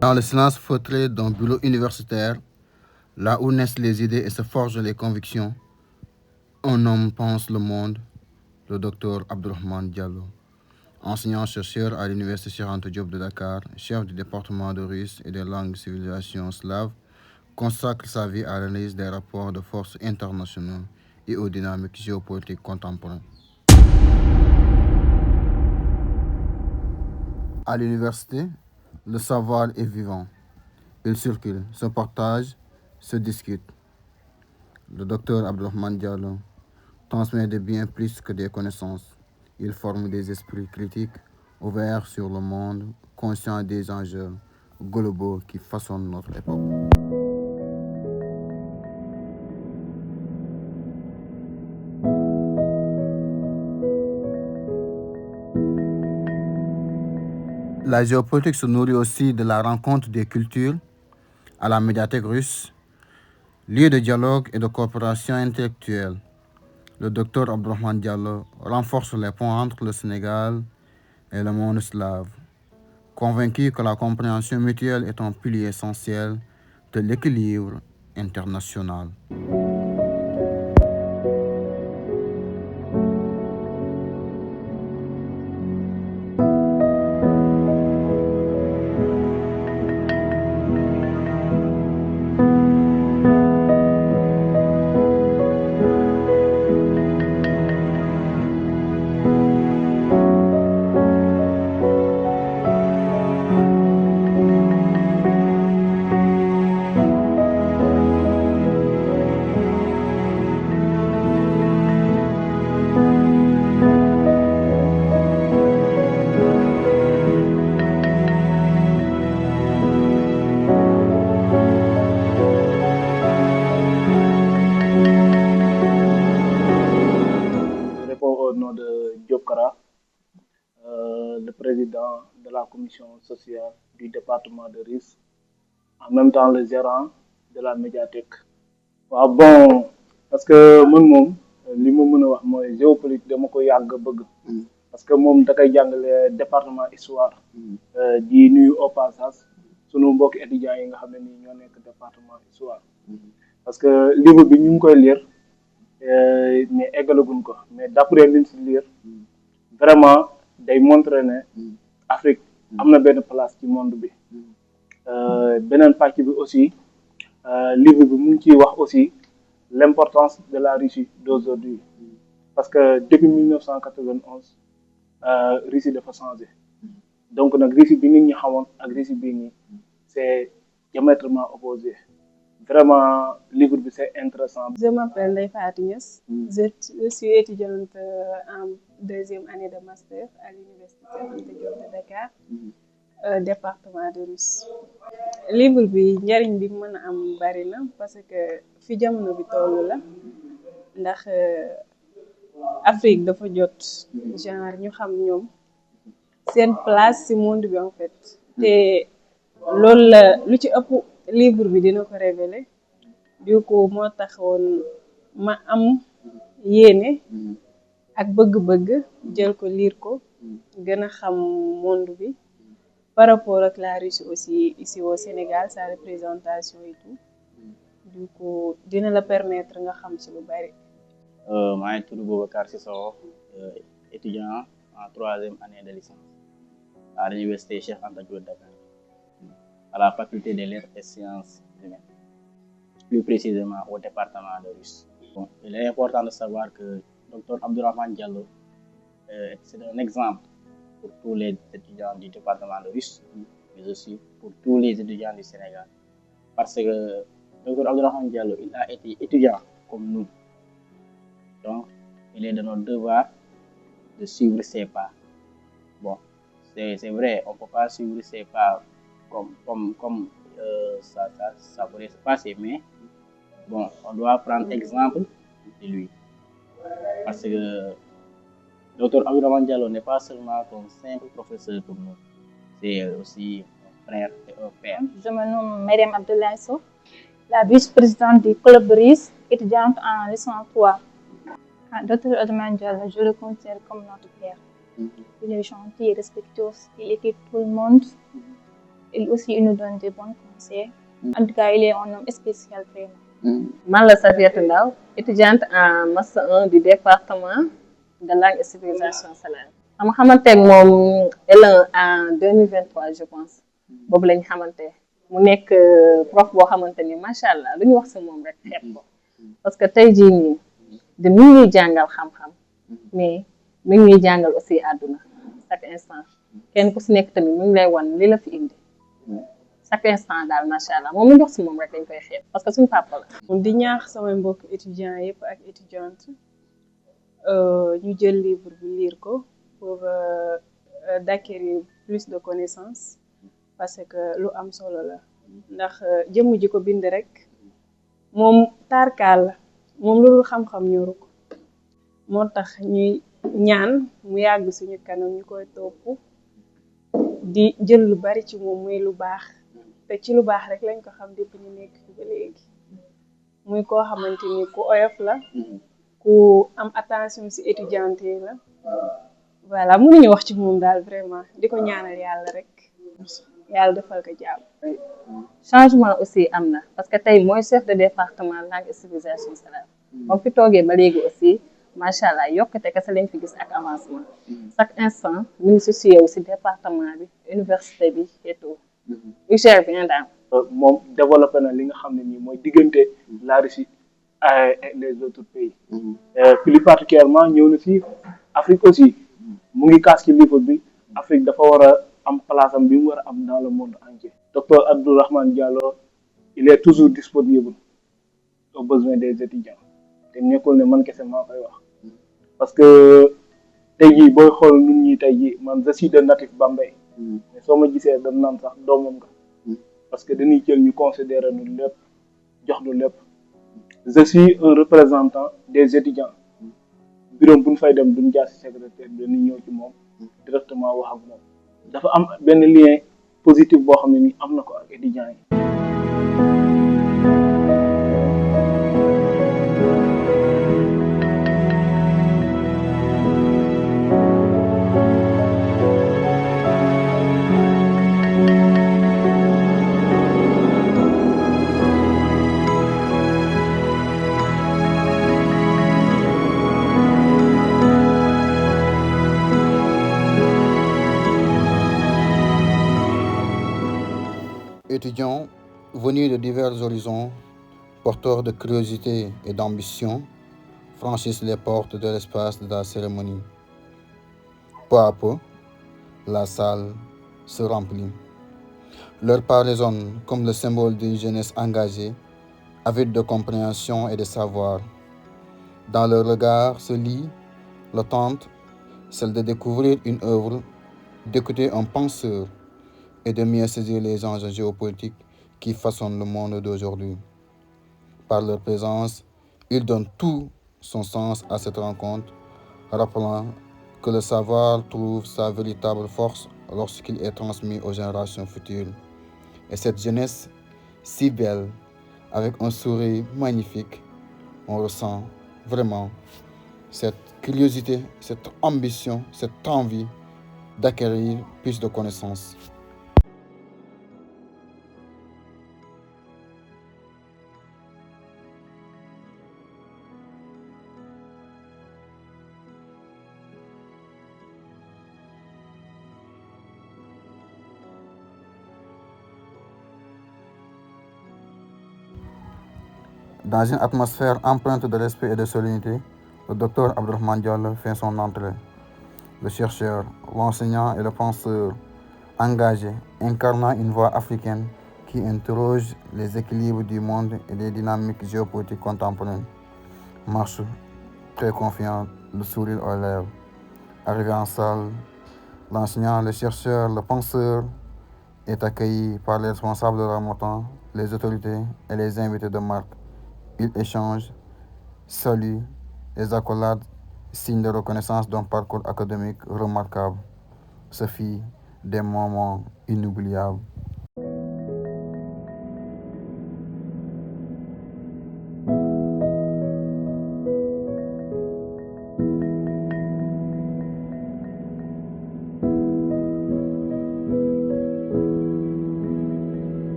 Dans le silence feutré d'un bureau universitaire, là où naissent les idées et se forgent les convictions, un homme pense le monde, le docteur Abdourahmane Diallo. Enseignant-chercheur à l'Université Cheikh Anta Diop de Dakar, chef du département de russe et des langues civilisations slaves, consacre sa vie à l'analyse des rapports de force internationaux et aux dynamiques géopolitiques contemporaines. À l'université, le savoir est vivant. Il circule, se partage, se discute. Le docteur Abdourahmane Diallo transmet des biens plus que des connaissances. Il forme des esprits critiques, ouverts sur le monde, conscients des enjeux globaux qui façonnent notre époque. La géopolitique se nourrit aussi de la rencontre des cultures à la médiathèque russe, lieu de dialogue et de coopération intellectuelle. Le docteur Abdourahmane Diallo renforce les ponts entre le Sénégal et le monde slave, convaincu que la compréhension mutuelle est un pilier essentiel de l'équilibre international. Réponds au nom de Diop Kara, le président de la commission sociale du département de RIS, en même temps le gérant de la médiathèque. waaw bon parce que man moom li ma mën a wax mooy géopolitique dama ko yàgg bëgg. Parce que moom da koy jàngale département histoire. Di nuyu au passage sunu mbokki étudiants yi nga xam ne nii ñoo nekk département histoire. Parce que livre bi ñu ngi koy lire mais eggalaguñ ko mais d'après liñ si lire vraiment day montrer ne Afrique am na benn place ci monde bi. Beneen pàcc bi aussi livre bi mu ngi ciy wax aussi l'importance de la Russie d'aujourd'hui parce que depuis 1991 Russie dafa changé donc nag Russie bi nit ñi xamoon ak Russie bii nii c'est diamétralement opposé vraiment livre bi c'est intéressant. Je m'appelle Ndeye Fatou Niass. Je suis étudiante en deuxième année de master à l'université Cheikh Anta Diop de Dakar, département de Russe. Livre bi njariñ bi mën a am bari na parce que fi jamono bi tollu la ndax Afrique dafa jot genre ñu xam ñoom seen place ci monde bi en fait te loolu la lu ci ëpp livre bi dina ko révéler du coup moo taxoon ma am yéene ak bëgg-bëgg jël ko lire ko gën a xam monde bi par rapport ak la Russie aussi ici au Sénégal sa représentation et tout du coup dina la permettre nga xam ci lu bari. maa ngi tudd Boubacar Sissoko, étudiant en troisième année de licence à l'université Cheikh Anta Diop de Dakar, à la faculté des lettres et sciences humaines, plus précisément au département de Russe. Bon, il est important de savoir que Dr Abdourahmane Diallo c'est un exemple pour tous les étudiants du département de Russe, mais aussi pour tous les étudiants du Sénégal. Parce que Dr Abdourahmane Diallo, il a été étudiant comme nous. Donc, il est de notre devoir de suivre ses pas. Bon, c'est vrai, on ne peut pas suivre ses pas comme ça pourrait se passer, mais bon, on doit prendre exemple de lui. Parce que Dr Abdourahmane Diallo n'est pas seulement un simple professeur comme nous, c'est aussi un frère et un père. Je me nomme Myriam Abdoulaye Sow, la vice-présidente du club RIS, étudiante en licence 3. Dr Abdourahmane Diallo, je le considère comme notre père. Il est gentil et respectueux, il écoute tout le monde. il nous donne des bons conseils. En tout cas, il est un homme spécial vraiment. Man la Safiatou Ndaw, étudiante en master 1 du département de langue et civilisation salariale. Xam xamanteeg moom L1 en 2023 je pense boobu lañ xamante mu nekk prof boo xamante ni macha allah lu ñu wax si moom rek xeeb ko parce que tey jii nii de mi ngi ñuy jàngal xam-xam mais mi ngi ñuy jàngal aussi àdduna chaque instant kenn ku si nekk tamit mi ngi lay wan li la fi indi chaque instant daal macha allah moom lu ñu wax si moom rek dañ koy xeeb parce que suñu papa la. di ñaax samay mbokk étudiants yëpp ak étudiantes ñu jël livre bi lire ko pour d'acquérir plus de connaissances parce que lu am solo la ndax jëmm ji ko bind rek moom tarkaal la moom lu dul xam-xam ñoru ko moo tax ñuy ñaan mu yàgg suñu kanam ñu koy topp di jël lu bari ci moom muy lu baax te ci lu baax rek lañ ko xam depuis ñu nekk fi ba léegi muy koo xamante ni ku oyof la ku am attention ci étudiante yi la voilà mënuñu wax ci moom daal vraiment di ko ñaanal yàlla rek yàlla defal ko jàmm. changement aussi am na parce que tey mooy chef de département langue et civilisation salariale moom fi toogee ba léegi aussi macha allah yokkute kese lañ fi gis ak avancement chaque instant ñu ngi soucié wu si département bi université bi et tout il gère bien daal. moom développé na li nga xam ne nii mooy diggante la Russie et les autres pays. Plus particulièrement ñëw na fii Afrique aussi mu ngi kaas ci livre bi Afrique dafa war a am place am bi mu war a am dans le monde entier. Docteur Abdourahmane Diallo il est toujours disponible aux besoins des étudiants te nekkul ne man kese maa koy wax parce que tey jii booy xool ñun ñi tey jii man je suis de natif Bambey mais soo ma gisee dañ naan sax doomam nga parce que dañuy jël ñu considérer nu lépp jox nu lépp je suis un représentant des étudiants bureau bu ñu fay dem duñ jaar ci secrétaire bi dañuy ñëw ci moom directement wax ak moom dafa am benn lien positif boo xam ne ni am na ko ak étudiants yi. Étudiants venus de divers horizons, porteurs de curiosité et d'ambition, franchissent les portes de l'espace de la cérémonie. Peu à peu, la salle se remplit. Leur pas résonne comme le symbole d'une jeunesse engagée, avide de compréhension et de savoir. Dans leur regard se lit l'attente, celle de découvrir une œuvre, d'écouter un penseur et de mieux saisir les enjeux géopolitiques qui façonnent le monde d'aujourd'hui. Par leur présence, ils donnent tout son sens à cette rencontre, rappelant que le savoir trouve sa véritable force lorsqu'il est transmis aux générations futures. Et cette jeunesse si belle, avec un sourire magnifique, on ressent vraiment cette curiosité, cette ambition, cette envie d'acquérir plus de connaissances. Dans une atmosphère empreinte de respect et de solennité, le docteur Abdourahmane Diallo fait son entrée. Le chercheur, l'enseignant et le penseur engagé, incarnant une voix africaine qui interroge les équilibres du monde et les dynamiques géopolitiques contemporaines, marche très confiant, le sourire aux lèvres. Arrivé en salle, l'enseignant, le chercheur, le penseur est accueilli par les responsables de Ramadan, les autorités et les invités de marque. Ils échangent, saluent, les accolades, signe de reconnaissance d'un parcours académique remarquable. Ce fut des moments inoubliables.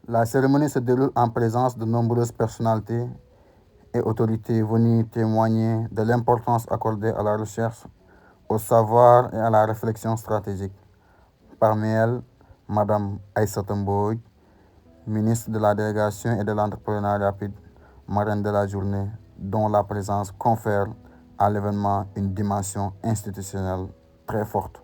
La cérémonie se déroule en présence de nombreuses personnalités et autorités venues témoigner de l'importance accordée à la recherche, au savoir et à la réflexion stratégique. Parmi elles, Madame Aïssata Mbodj, ministre de la Délégation et de l'Entrepreneuriat rapide, marraine de la journée, dont la présence confère à l'événement une dimension institutionnelle très forte.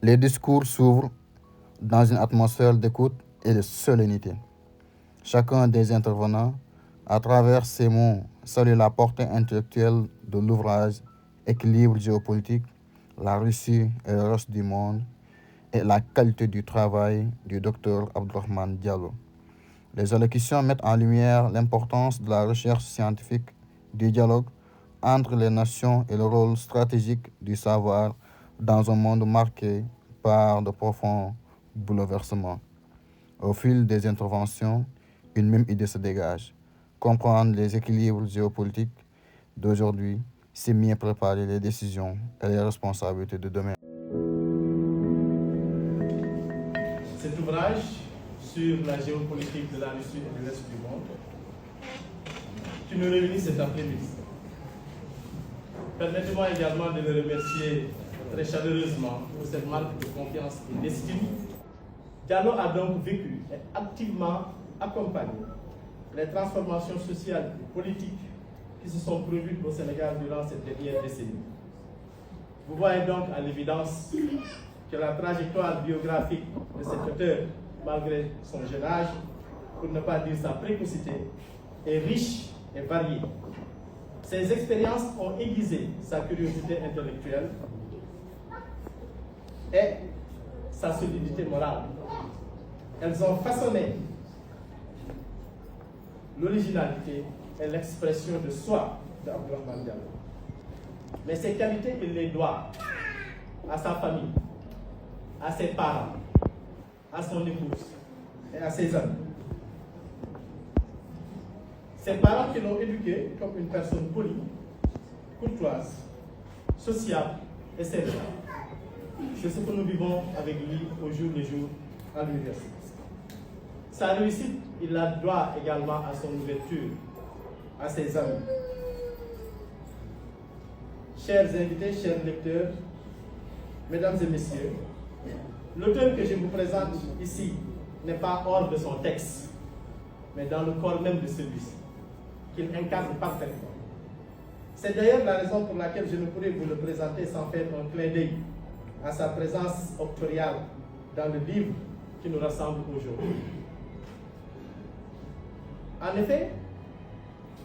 Les discours s'ouvrent dans une atmosphère d'écoute et de solennité. Chacun des intervenants, à travers ces mots, salue la portée intellectuelle de l'ouvrage Équilibre géopolitique, la Russie et le reste du monde et la qualité du travail du Dr Abdourahmane Diallo. Les allocutions mettent en lumière l'importance de la recherche scientifique, du dialogue entre les nations et le rôle stratégique du savoir dans un monde marqué par de profonds bouleversements. Au fil des interventions, une même idée se dégage. Comprendre les équilibres géopolitiques d'aujourd'hui, c'est mieux préparer les décisions et les responsabilités de demain. Cet ouvrage sur la géopolitique de la Russie et de l'Est du monde, qui nous réunit cet après-midi. Permettez-moi également de le remercier très chaleureusement pour cette marque de confiance et d'estime. Diallo a donc vécu et activement accompagné les transformations sociales et politiques qui se sont produites au Sénégal durant cette dernière décennie. Vous voyez donc à l'évidence que la trajectoire biographique de cet auteur, malgré son jeune âge, pour ne pas dire sa précocité, est riche et variée. Ces expériences ont aiguisé sa curiosité intellectuelle et sa solidité morale. Elles ont façonné l'originalité et l'expression de soi d'Abdourahmane Diallo. Mais ces qualités, il les doit à sa famille, à ses parents, à son épouse et à ses amis. Ses parents qui l'ont éduqué comme une personne polie, courtoise, sociable et sévère. C'est ce que nous vivons avec lui au jour le jour à l'université. Sa réussite, il la doit également à son ouverture, à ses amis. Chers invités, chers lecteurs, mesdames et messieurs, l'auteur que je vous présente ici n'est pas hors de son texte, mais dans le corps même de celui-ci, qu'il incarne parfaitement. C'est d'ailleurs la raison pour laquelle je ne pourrais vous le présenter sans faire un clin d'œil à sa présence octoriale dans le livre qui nous rassemble aujourd'hui. En effet,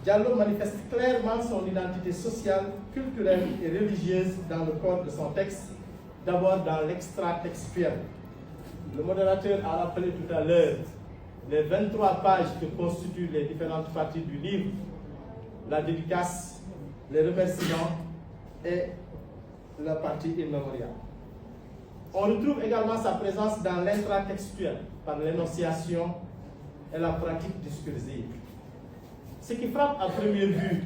Diallo manifeste clairement son identité sociale, culturelle et religieuse dans le corps de son texte, d'abord dans l'extra-textuel. Le modérateur a rappelé tout à l'heure les 23 pages que constituent les différentes parties du livre, la dédicace, les remerciements et la partie immémoriale. On retrouve également sa présence dans l'intra-textuel, par l'énonciation et la pratique discursive. Ce qui frappe à première vue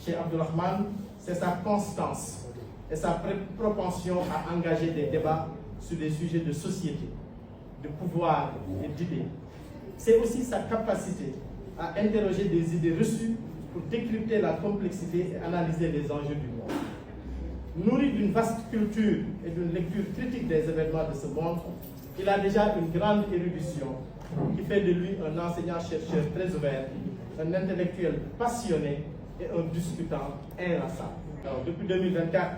chez Abdourahmane, c'est sa constance et sa propension à engager des débats sur des sujets de société, de pouvoir et d'idées. C'est aussi sa capacité à interroger des idées reçues pour décrypter la complexité et analyser les enjeux du monde. Nourri d'une vaste culture et d'une lecture critique des événements de ce monde, il a déjà une grande érudition qui fait de lui un enseignant-chercheur très ouvert, un intellectuel passionné et un discutant inlassable. Depuis 2024,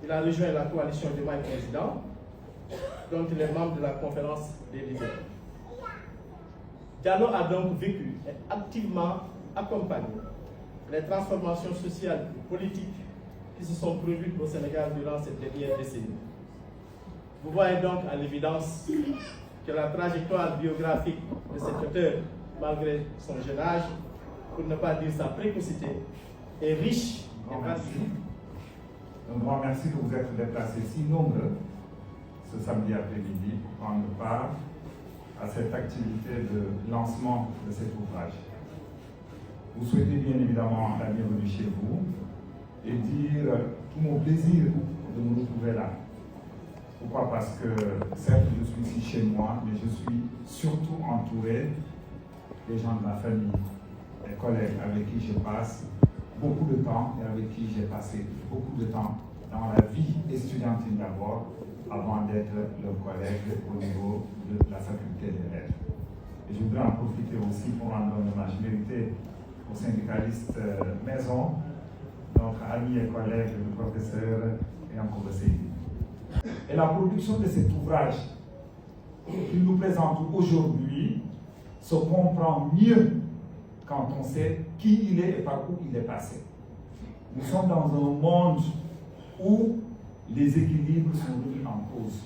il a rejoint la coalition du Diomaye Président, dont il est membre de la conférence des leaders. Diallo a donc vécu et activement accompagné les transformations sociales et politiques qui se sont produites au Sénégal durant cette dernière décennie. Vous voyez donc à l'évidence que la trajectoire biographique de cet auteur, malgré son jeune âge, pour ne pas dire sa précocité, est riche et variée. Un grand merci que vous êtes déplacés si nombreux ce samedi après-midi pour prendre part à cette activité de lancement de cet ouvrage. Vous souhaitez bien évidemment la bienvenue chez vous et dire tout mon plaisir de me retrouver là. Pourquoi? Parce que certes je suis ici chez moi, mais je suis surtout entouré des gens de ma famille, des collègues avec qui je passe beaucoup de temps et avec qui j'ai passé beaucoup de temps dans la vie estudiantine d'abord, avant d'être leur collègue au niveau de la faculté des lettres. Et je voudrais en profiter aussi pour rendre un hommage mérité au syndicaliste Maison, notre ami et collègue, le professeur Yankoba Seydi. Et la production de cet ouvrage qu'il nous présente aujourd'hui se comprend mieux quand on sait qui il est et par où il est passé. Nous sommes dans un monde où les équilibres sont remis en cause.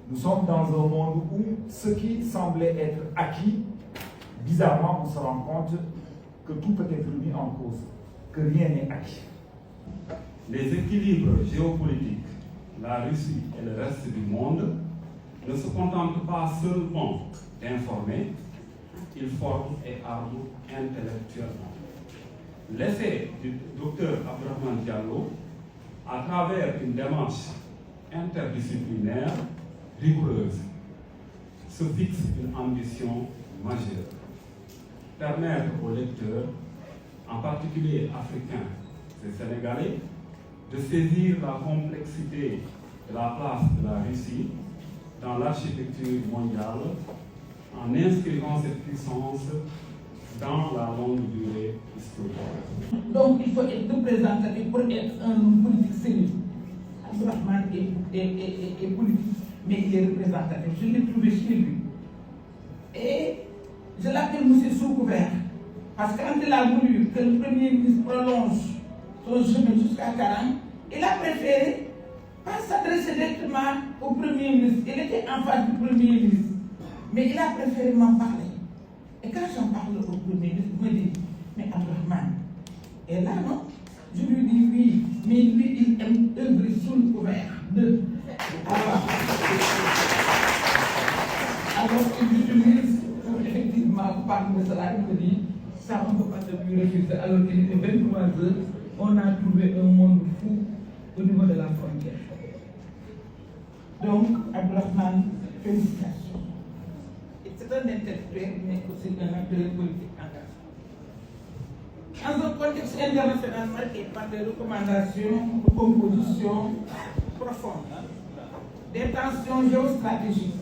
Nous sommes dans un monde où ce qui semblait être acquis, bizarrement, on se rend compte que tout peut être mis en cause, que rien n'est acquis. Les équilibres géopolitiques, la Russie et le reste du monde ne se contentent pas seulement d'informer, ils forment et arment intellectuellement. L'essai du docteur Abdourahmane Diallo, à travers une démarche interdisciplinaire rigoureuse, se fixe une ambition majeure. Permettre aux lecteurs, en particulier africains et sénégalais, de saisir la complexité de la place de la Russie dans l'architecture mondiale en inscrivant cette puissance dans la longue durée historique. Donc il faut être représentatif pour être un homme politique sérieux. Abdourahmane est politique, mais il est représentatif. Je l'ai trouvé chez lui. Et je l'appelle monsieur sous-couvert. Parce que quand il a voulu que le Premier ministre prolonge son chemin jusqu'à 40, il a préféré pas s'adresser directement au Premier ministre. Il était en face du Premier ministre. Mais il a préféré m'en parler. Et quand j'en parle au Premier ministre, il me dit, mais Abdourahmane, et là non, je lui dis oui, mais lui il aime œuvrer sous le couvert de. Alors que j'utilise effectivement parler de cela, il me dit, ça on ne peut pas te lui refuser. Alors qu'il était 23 heures, on a trouvé un monde fou au niveau de la frontière. Donc, Abdourahmane, félicitations. C'est un intellectuel, mais aussi un acteur politique engagé. Dans un contexte international marqué par des recommandations de composition profonde, des tensions géostratégiques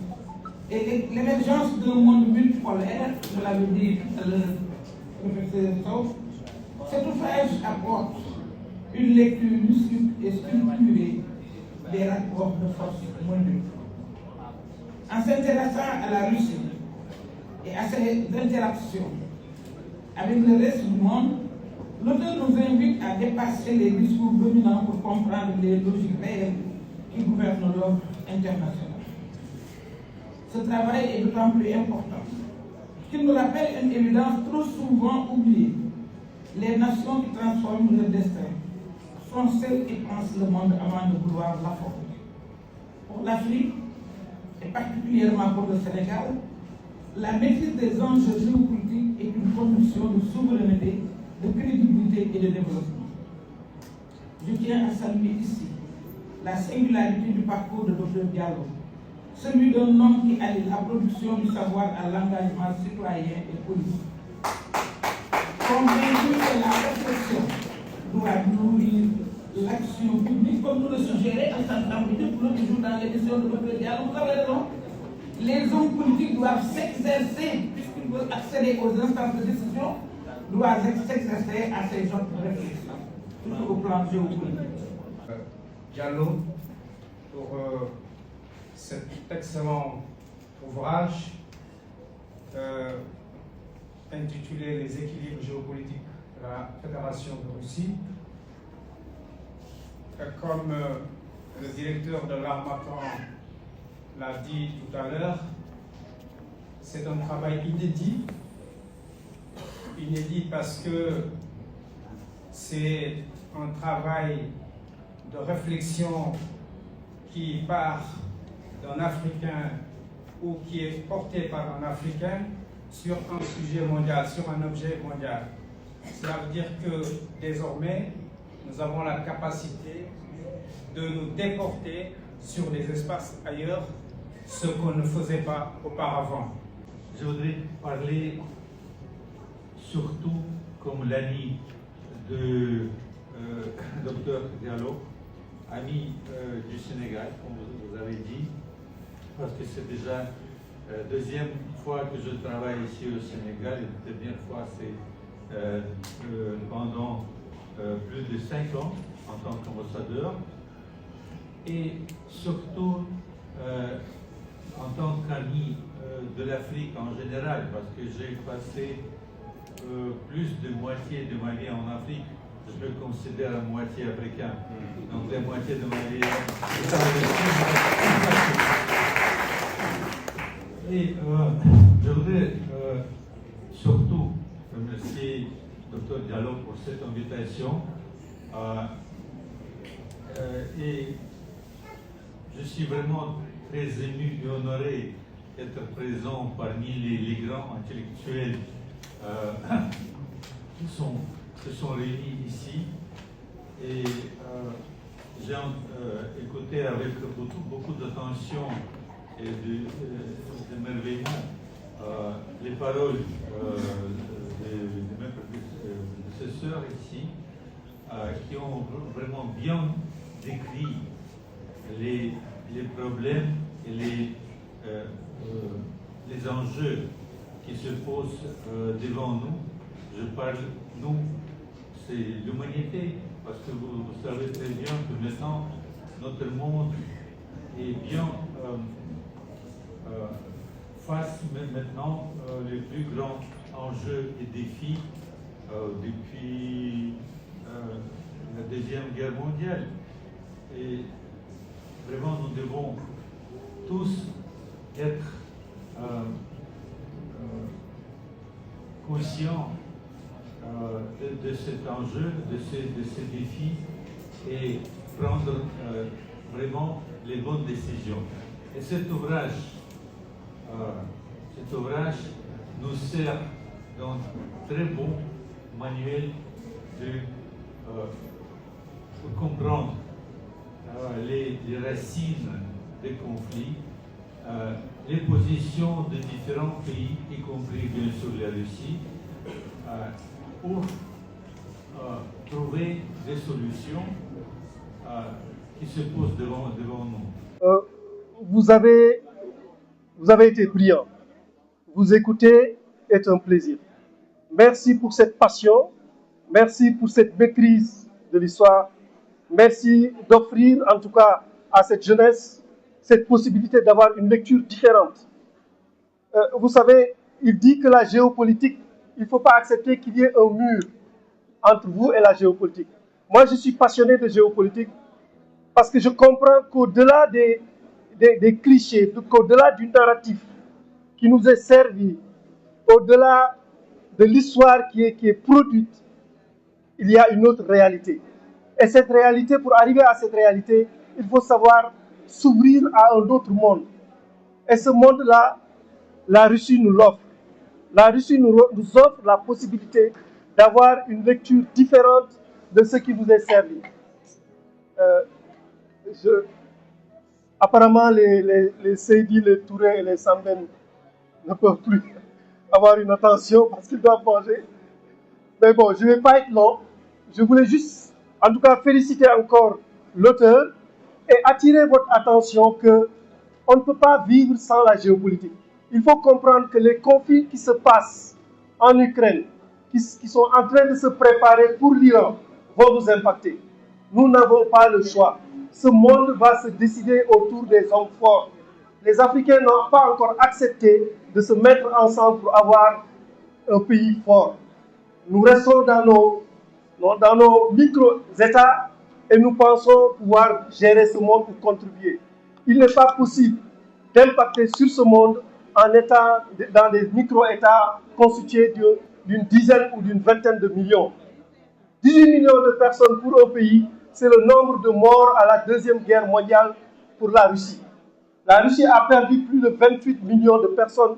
et l'émergence d'un monde multipolaire, je l'avais dit tout à l'heure, professeur Sow, cet ouvrage apporte une lecture lucide et structurée des rapports de force mondiaux. En s'intéressant à la Russie et à ses interactions avec le reste du monde, l'auteur nous invite à dépasser les discours dominants pour comprendre les logiques réelles qui gouvernent l'ordre international. Ce travail est d'autant plus important qu'il nous rappelle une évidence trop souvent oubliée. Les nations qui transforment leur destin sont celles qui pensent le monde avant de vouloir l'affronter. Pour l'Afrique, et particulièrement pour le Sénégal, la maîtrise des enjeux géopolitiques est une condition de souveraineté, de crédibilité et de développement. Je tiens à saluer ici la singularité du parcours de Dr Diallo, celui d'un homme qui allie la production du savoir à l'engagement citoyen et politique. Convaincu que la réflexion doit nourrir l'action publique, comme nous le suggérait Alexandre Mbidou l'autre jour dans l'émission de Dr Diallo. Vous avez raison. Les hommes politiques doivent s'exercer, puisqu'ils veulent accéder aux instances de décision, doivent s'exercer à ces genres de réflexion, surtout au plan géopolitique. Diallo, pour cet excellent ouvrage intitulé Les équilibres géopolitiques de la Fédération de Russie. Comme le directeur de l'Armatan l'a dit tout à l'heure, c'est un travail inédit. Inédit parce que c'est un travail de réflexion qui part d'un Africain ou qui est porté par un Africain sur un sujet mondial, sur un objet mondial. Cela veut dire que désormais, nous avons la capacité de nous déporter sur des espaces ailleurs, ce qu'on ne faisait pas auparavant. Je voudrais parler surtout comme l'ami de Dr Diallo, ami du Sénégal, comme vous avez dit, parce que c'est déjà la deuxième fois que je travaille ici au Sénégal, et la dernière fois c'est pendant plus de 5 ans en tant qu'ambassadeur. et surtout en tant qu'ami de l'Afrique en général, parce que j'ai passé plus de moitié de ma vie en Afrique. Je me considère à moitié africain, donc la moitié de ma vie. Et je voudrais surtout remercier Dr Diallo pour cette invitation. Et je suis vraiment très ému et honoré d'être présent parmi les grands intellectuels qui se sont réunis ici. Et j'ai écouté avec beaucoup d'attention et d'émerveillement les paroles de mes prédécesseurs ici, qui ont vraiment bien décrit les problèmes et les enjeux qui se posent devant nous. Je parle, nous, c'est l'humanité, parce que vous savez très bien que maintenant, notre monde est bien face maintenant les plus grands enjeux et défis depuis la Deuxième Guerre mondiale. Et vraiment, nous devons tous être conscients de cet enjeu, de ces défis, et prendre vraiment les bonnes décisions. Et cet ouvrage nous sert d'un très bon manuel pour comprendre les racines des conflits, les positions de différents pays, y compris bien sûr la Russie, pour trouver des solutions qui se posent devant nous. Vous avez été brillant. Vous écouter est un plaisir. Merci pour cette passion. Merci pour cette maîtrise de l'histoire. Merci d'offrir, en tout cas, à cette jeunesse, cette possibilité d'avoir une lecture différente. Vous savez, il dit que la géopolitique, il ne faut pas accepter qu'il y ait un mur entre vous et la géopolitique. Moi, je suis passionné de géopolitique parce que je comprends qu'au-delà des clichés, qu'au-delà du narratif qui nous est servi, au-delà de l'histoire qui est produite, il y a une autre réalité. Et cette réalité, pour arriver à cette réalité, il faut savoir s'ouvrir à un autre monde. Et ce monde-là, la Russie nous l'offre. La Russie nous offre la possibilité d'avoir une lecture différente de ce qui nous est servi. Apparemment, les Seydi, les Touré et les Samben ne peuvent plus avoir une attention parce qu'ils doivent manger. Mais bon, je ne vais pas être long. Je voulais juste, en tout cas, féliciter encore l'auteur et attirer votre attention qu'on ne peut pas vivre sans la géopolitique. Il faut comprendre que les conflits qui se passent en Ukraine, qui sont en train de se préparer pour l'Iran, vont nous impacter. Nous n'avons pas le choix. Ce monde va se décider autour des hommes forts. Les Africains n'ont pas encore accepté de se mettre ensemble pour avoir un pays fort. Nous restons dans nos micro-États et nous pensons pouvoir gérer ce monde ou contribuer. Il n'est pas possible d'impacter sur ce monde en étant dans des micro-États constitués d'une dizaine ou d'une vingtaine de millions. 18 millions de personnes pour un pays, c'est le nombre de morts à la Deuxième Guerre mondiale pour la Russie. La Russie a perdu plus de 28 millions de personnes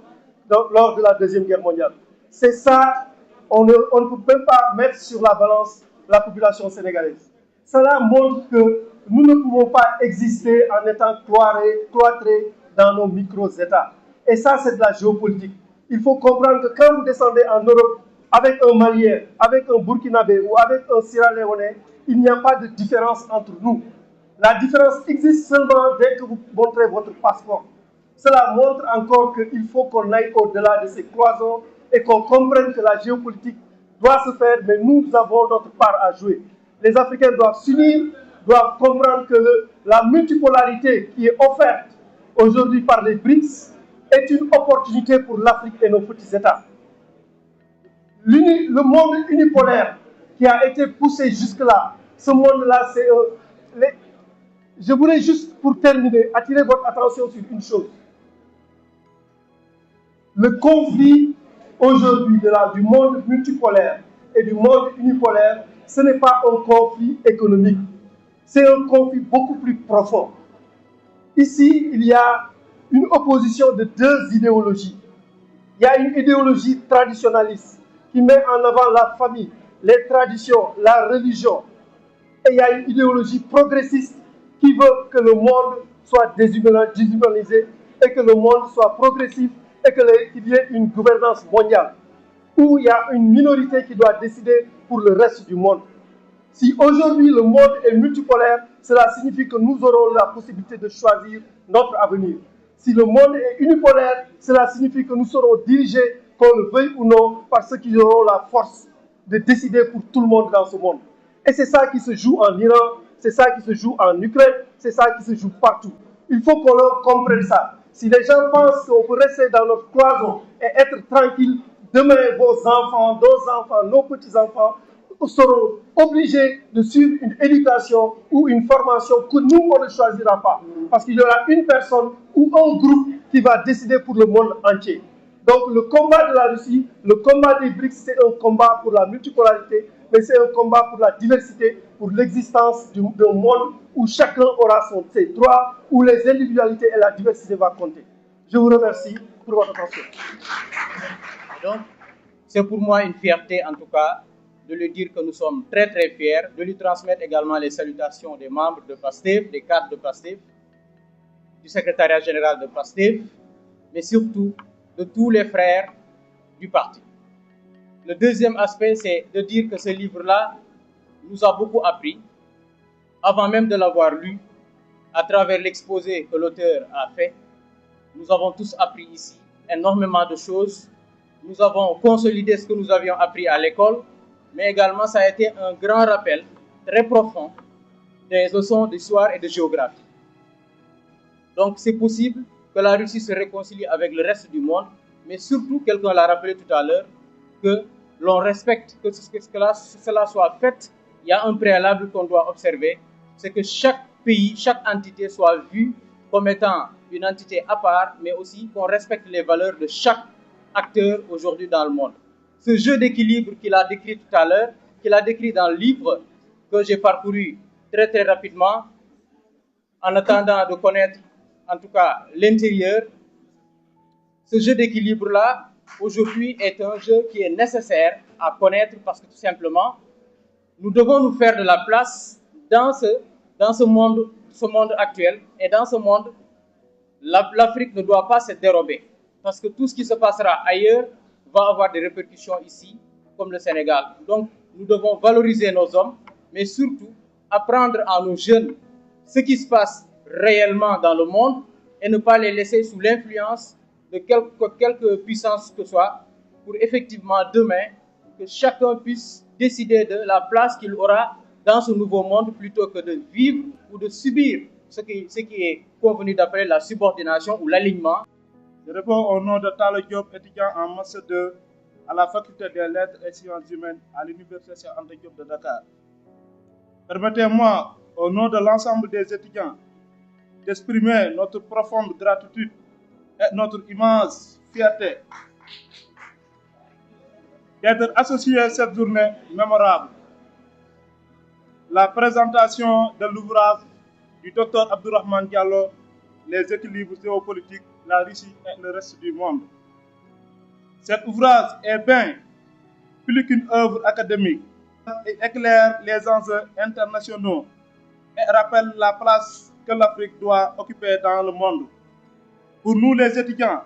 lors de la Deuxième Guerre mondiale. C'est ça, on ne peut même pas mettre sur la balance la population sénégalaise. Cela montre que nous ne pouvons pas exister en étant cloîtrés dans nos micro-États. Et ça, c'est de la géopolitique. Il faut comprendre que quand vous descendez en Europe avec un Malien, avec un Burkinabé ou avec un Sierra Leone, il n'y a pas de différence entre nous. La différence existe seulement dès que vous montrez votre passeport. Cela montre encore qu'il faut qu'on aille au-delà de ces cloisons et qu'on comprenne que la géopolitique doit se faire, mais nous avons notre part à jouer. Les Africains doivent s'unir, doivent comprendre que la multipolarité qui est offerte aujourd'hui par les BRICS est une opportunité pour l'Afrique et nos petits États. Le monde unipolaire qui a été poussé jusque-là, ce monde-là, c'est... Je voulais juste, pour terminer, attirer votre attention sur une chose. Le conflit aujourd'hui du monde multipolaire et du monde unipolaire, ce n'est pas un conflit économique. C'est un conflit beaucoup plus profond. Ici, il y a une opposition de deux idéologies. Il y a une idéologie traditionnaliste qui met en avant la famille, les traditions, la religion. Et il y a une idéologie progressiste qui veut que le monde soit déshumanisé et que le monde soit progressif et qu'il y ait une gouvernance mondiale où il y a une minorité qui doit décider pour le reste du monde. Si aujourd'hui le monde est multipolaire, cela signifie que nous aurons la possibilité de choisir notre avenir. Si le monde est unipolaire, cela signifie que nous serons dirigés, qu'on le veuille ou non, par ceux qui auront la force de décider pour tout le monde dans ce monde. Et c'est ça qui se joue en Iran, c'est ça qui se joue en Ukraine, c'est ça qui se joue partout. Il faut qu'on leur comprenne ça. Si les gens pensent qu'on peut rester dans notre cloison et être tranquille, demain vos enfants, nos petits-enfants seront obligés de suivre une éducation ou une formation que nous, on ne choisira pas. Parce qu'il y aura une personne ou un groupe qui va décider pour le monde entier. Donc le combat de la Russie, le combat des BRICS, c'est un combat pour la multipolarité, mais c'est un combat pour la diversité, pour l'existence d'un monde où chacun aura ses droits, où les individualités et la diversité vont compter. Je vous remercie pour votre attention. Donc, c'est pour moi une fierté, en tout cas, de lui dire que nous sommes très très fiers, de lui transmettre également les salutations des membres de PASTEF, des cadres de PASTEF, du secrétariat général de PASTEF, mais surtout de tous les frères du parti. Le deuxième aspect, c'est de dire que ce livre-là nous a beaucoup appris, avant même de l'avoir lu, à travers l'exposé que l'auteur a fait. Nous avons tous appris ici énormément de choses. Nous avons consolidé ce que nous avions appris à l'école, mais également ça a été un grand rappel très profond des leçons d'histoire et de géographie. Donc c'est possible que la Russie se réconcilie avec le reste du monde, mais surtout, quelqu'un l'a rappelé tout à l'heure, que l'on respecte, que cela soit fait. Il y a un préalable qu'on doit observer, c'est que chaque pays, chaque entité soit vue comme étant une entité à part, mais aussi qu'on respecte les valeurs de chaque acteur aujourd'hui dans le monde. Ce jeu d'équilibre qu'il a décrit tout à l'heure, qu'il a décrit dans le livre que j'ai parcouru très très rapidement, en attendant de connaître en tout cas l'intérieur, ce jeu d'équilibre-là, aujourd'hui, est un jeu qui est nécessaire à connaître parce que tout simplement, nous devons nous faire de la place dans ce monde actuel. Et dans ce monde, l'Afrique ne doit pas se dérober. Parce que tout ce qui se passera ailleurs va avoir des répercussions ici, comme le Sénégal. Donc, nous devons valoriser nos hommes, mais surtout apprendre à nos jeunes ce qui se passe réellement dans le monde et ne pas les laisser sous l'influence de quelque puissance que ce soit, pour effectivement demain que chacun puisse décider de la place qu'il aura dans ce nouveau monde plutôt que de vivre ou de subir ce qui est convenu d'appeler la subordination ou l'alignement. Je réponds au nom de Talo Diop, étudiant en master 2 à la faculté des lettres et sciences humaines à l'université Cheikh Anta Diop de Dakar. Permettez-moi, au nom de l'ensemble des étudiants, d'exprimer notre profonde gratitude et notre immense fierté d'être associés à cette journée mémorable. La présentation de l'ouvrage du Dr Abdourahmane Diallo, Les équilibres géopolitiques, la Russie et le reste du monde. Cet ouvrage est bien plus qu'une œuvre académique. Il éclaire les enjeux internationaux et rappelle la place que l'Afrique doit occuper dans le monde. Pour nous les étudiants,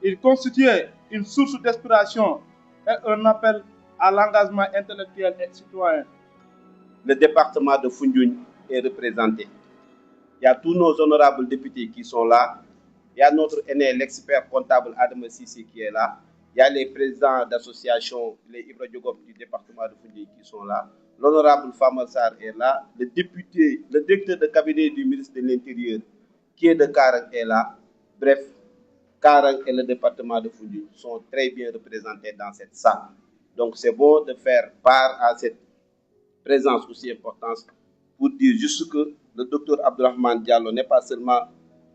il constitue une source d'inspiration et un appel à l'engagement intellectuel et citoyen. Le département de Foundiougne est représenté. Il y a tous nos honorables députés qui sont là. Il y a notre aîné, l'expert comptable Adam Sissi qui est là. Il y a les présidents d'associations, les Ibra Diogop du département de Foundiougne qui sont là. L'honorable Famassar est là. Le député, le directeur de cabinet du ministre de l'Intérieur, qui est de Karang, est là. Bref, Karang et le département de Foundiougne sont très bien représentés dans cette salle. Donc c'est bon de faire part à cette présence aussi importante pour dire juste que le docteur Abdourahmane Diallo n'est pas seulement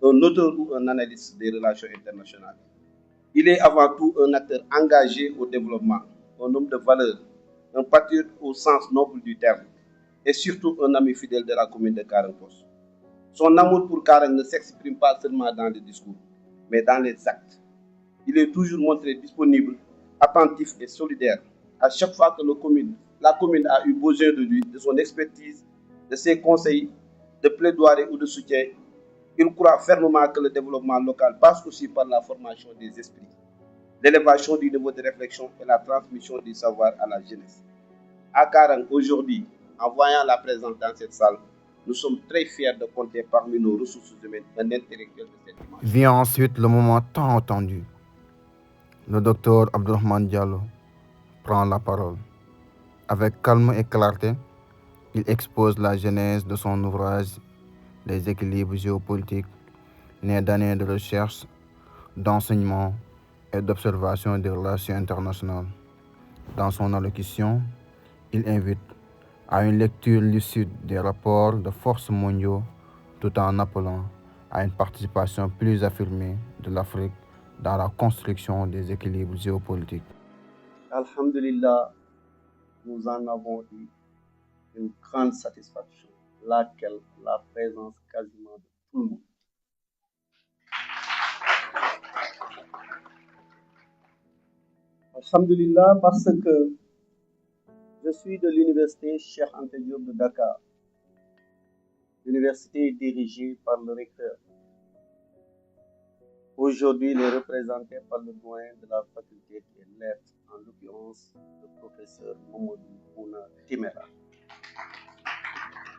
un auteur ou un analyste des relations internationales. Il est avant tout un acteur engagé au développement, un homme de valeur, un patriote au sens noble du terme et surtout un ami fidèle de la commune de Karang-Poss. Son amour pour Karang ne s'exprime pas seulement dans les discours, mais dans les actes. Il est toujours montré disponible, attentif et solidaire. À chaque fois que la commune a eu besoin de lui, de son expertise, de ses conseils, de plaidoirie ou de soutien, il croit fermement que le développement local passe aussi par la formation des esprits, l'élévation du niveau de réflexion et la transmission du savoir à la jeunesse. À Karang, aujourd'hui, en voyant la présence dans cette salle, nous sommes très fiers de compter parmi nos ressources humaines un intellectuel de cette dimension. Vient ensuite le moment tant attendu. Le docteur Abdourahmane Diallo prend la parole. Avec calme et clarté, il expose la genèse de son ouvrage Les équilibres géopolitiques, né d'années de recherche, d'enseignement et d'observation des relations internationales. Dans son allocution, il invite à une lecture lucide des rapports de forces mondiaux tout en appelant à une participation plus affirmée de l'Afrique dans la construction des équilibres géopolitiques. Alhamdulillah, nous en avons eu une grande satisfaction, laquelle la présence quasiment de tout le monde. Alhamdulillah, parce que je suis de l'université Cheikh Anta Diop de Dakar, l'université dirigée par le recteur. Aujourd'hui, il est représenté par le doyen de la faculté des lettres, en l'occurrence le professeur Mamadou Bouna Timera.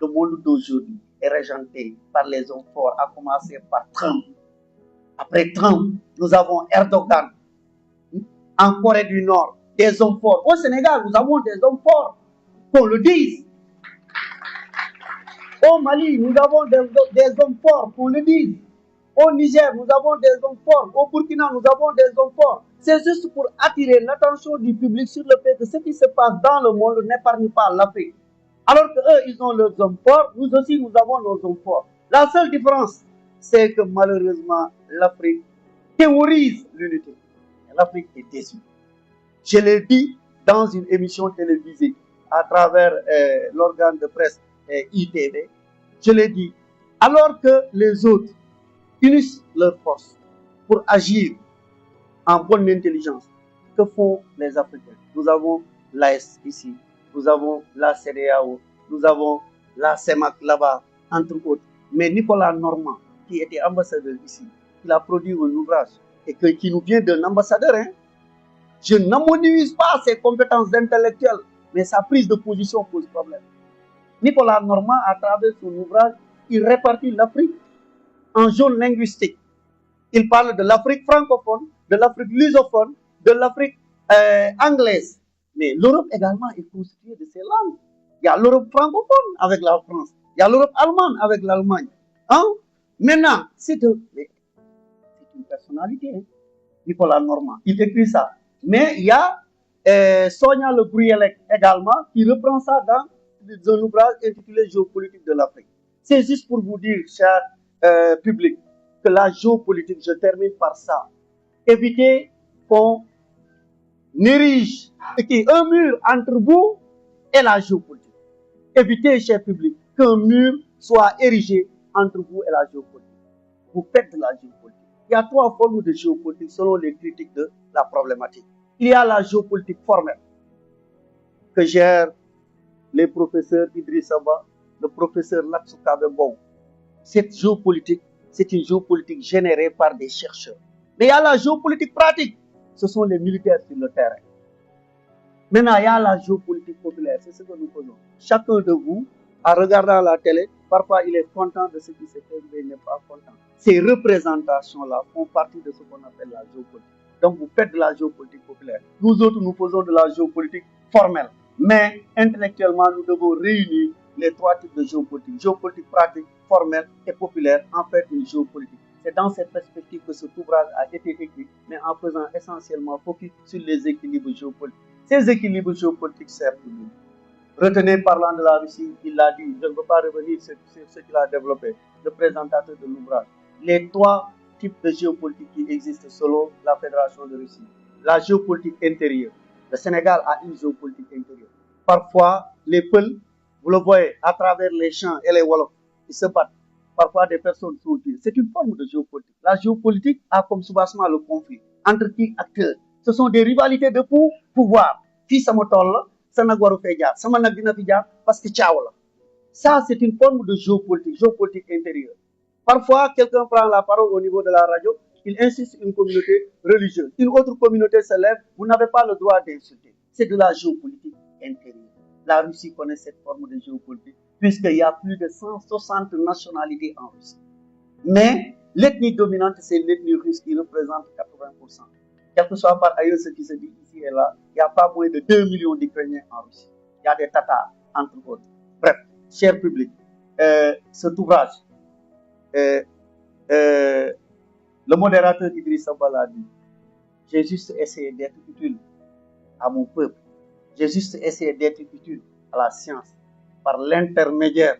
Le monde d'aujourd'hui est régenté par les hommes forts, à commencer par Trump. Après Trump, nous avons Erdogan. En Corée du Nord, des hommes forts. Au Sénégal, nous avons des hommes forts, qu'on le dise. Au Mali, nous avons des hommes forts, qu'on le dise. Au Niger, nous avons des hommes forts. Au Burkina, nous avons des hommes forts. C'est juste pour attirer l'attention du public sur le fait que ce qui se passe dans le monde n'épargne pas l'Afrique. Alors qu'eux, ils ont leurs hommes forts, nous aussi, nous avons nos hommes forts. La seule différence, c'est que malheureusement, l'Afrique théorise l'unité. L'Afrique est déçue. Je l'ai dit dans une émission télévisée à travers l'organe de presse ITV. Je l'ai dit, alors que les autres unissent leurs forces pour agir en bonne intelligence, que font les Africains? Nous avons l'AES ici, nous avons la CEDEAO, nous avons la CEMAC là-bas, entre autres. Mais Nicolas Normand, qui était ambassadeur ici, il a produit un ouvrage et qui nous vient d'un ambassadeur. Hein. Je n'ammonuise pas ses compétences intellectuelles, mais sa prise de position pose problème. Nicolas Normand, à travers son ouvrage, il répartit l'Afrique en zones linguistiques. Il parle de l'Afrique francophone, de l'Afrique lusophone, de l'Afrique anglaise. Mais l'Europe également est constituée de ces langues. Il y a l'Europe francophone avec la France. Il y a l'Europe allemande avec l'Allemagne. Hein? Maintenant, c'est une personnalité, hein? Nicolas Normand. Il écrit ça. Mais il y a Sonia Le Bruyelec également qui reprend ça dans un ouvrage intitulé Géopolitique de l'Afrique. C'est juste pour vous dire, cher public, que la géopolitique, je termine par ça. Évitez qu'on érige un mur entre vous et la géopolitique. Évitez, cher public, qu'un mur soit érigé entre vous et la géopolitique. Vous faites de la géopolitique. Il y a trois formes de géopolitique selon les critiques de la problématique. Il y a la géopolitique formelle que gèrent les professeurs Idriss Saba, le professeur Latsouka Bembong. Cette géopolitique, c'est une géopolitique générée par des chercheurs. Mais il y a la géopolitique pratique, ce sont les militaires sur le terrain. Maintenant, il y a la géopolitique populaire, c'est ce que nous faisons. Chacun de vous, en regardant la télé, parfois il est content de ce qui se fait, mais il n'est pas content. Ces représentations-là font partie de ce qu'on appelle la géopolitique. Donc vous faites de la géopolitique populaire. Nous autres, nous faisons de la géopolitique formelle. Mais intellectuellement, nous devons réunir les trois types de géopolitique. Géopolitique pratique, formelle et populaire, en fait une géopolitique. C'est dans cette perspective que cet ouvrage a été écrit, mais en faisant essentiellement focus sur les équilibres géopolitiques. Ces équilibres géopolitiques servent pour nous. Retenez, parlant de la Russie, il l'a dit, je ne veux pas revenir sur ce qu'il a développé, le présentateur de l'ouvrage. Les trois types de géopolitique qui existent selon la Fédération de Russie. La géopolitique intérieure. Le Sénégal a une géopolitique intérieure. Parfois, les Peuls, vous le voyez, à travers les champs et les Wolofs, ils se battent. Parfois, des personnes sont tuées. C'est une forme de géopolitique. La géopolitique a comme soubassement le conflit. Entre qui acteurs? Ce sont des rivalités de pouvoir. Qui samotol, sanagwaru feja, samanagina fija, parce que tchaola. Ça, c'est une forme de géopolitique intérieure. Parfois, quelqu'un prend la parole au niveau de la radio, il insiste sur une communauté religieuse. Une autre communauté se lève, vous n'avez pas le droit d'insulter. C'est de la géopolitique intérieure. La Russie connaît cette forme de géopolitique, puisqu'il y a plus de 160 nationalités en Russie. Mais l'ethnie dominante, c'est l'ethnie russe qui représente 80%. Quel que soit par ailleurs ce qui se dit ici et là, il n'y a pas moins de 2 millions d'Ukrainiens en Russie. Il y a des Tatars, entre autres. Bref, cher public, cet ouvrage, le modérateur Idrissa Bala dit, j'ai juste essayé d'être utile à mon peuple. J'ai juste essayé d'être utile à la science par l'intermédiaire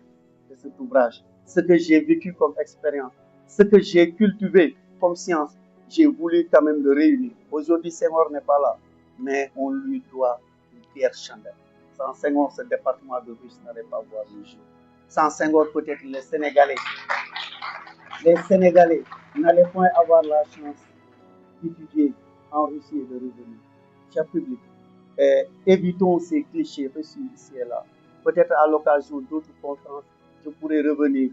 de cet ouvrage. Ce que j'ai vécu comme expérience, ce que j'ai cultivé comme science, j'ai voulu quand même le réunir. Aujourd'hui, Senghor n'est pas là, mais on lui doit une pierre chandelle. Sans Senghor, ce département de Russie n'allait pas voir le jour. Sans Senghor, peut-être les Sénégalais n'allaient point avoir la chance d'étudier en Russie et de revenir. Cher public, évitons ces clichés reçus ici et là. Peut-être à l'occasion d'autres conférences, je pourrais revenir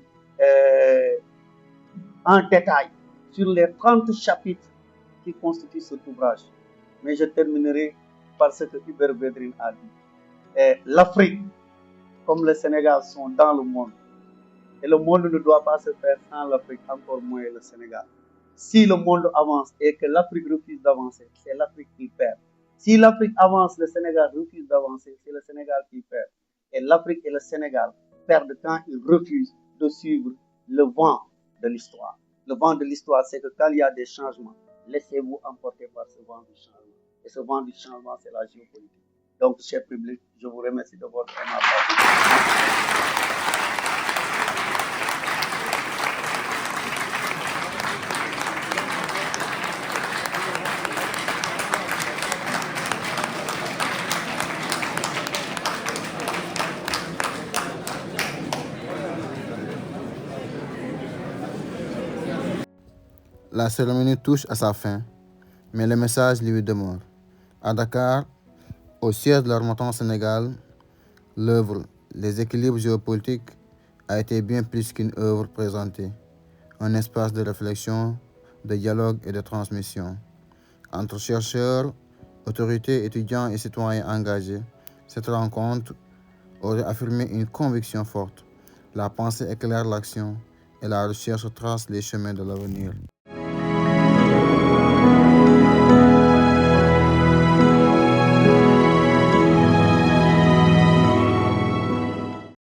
en détail sur les 30 chapitres qui constituent cet ouvrage. Mais je terminerai par ce que Hubert Védrine a dit. L'Afrique, comme le Sénégal, sont dans le monde. Et le monde ne doit pas se faire sans l'Afrique, encore moins le Sénégal. Si le monde avance et que l'Afrique refuse d'avancer, c'est l'Afrique qui perd. Si l'Afrique avance, le Sénégal refuse d'avancer, c'est le Sénégal qui perd. Et l'Afrique et le Sénégal perdent quand ils refusent de suivre le vent de l'histoire. Le vent de l'histoire, c'est que quand il y a des changements, laissez-vous emporter par ce vent du changement. Et ce vent du changement, c'est la géopolitique. Donc, cher public, je vous remercie de votre attention. La cérémonie touche à sa fin, mais le message lui demeure. À Dakar, au siège de l'Harmattan Sénégal, l'œuvre Les équilibres géopolitiques a été bien plus qu'une œuvre présentée, un espace de réflexion, de dialogue et de transmission. Entre chercheurs, autorités, étudiants et citoyens engagés, cette rencontre aurait affirmé une conviction forte. La pensée éclaire l'action et la recherche trace les chemins de l'avenir.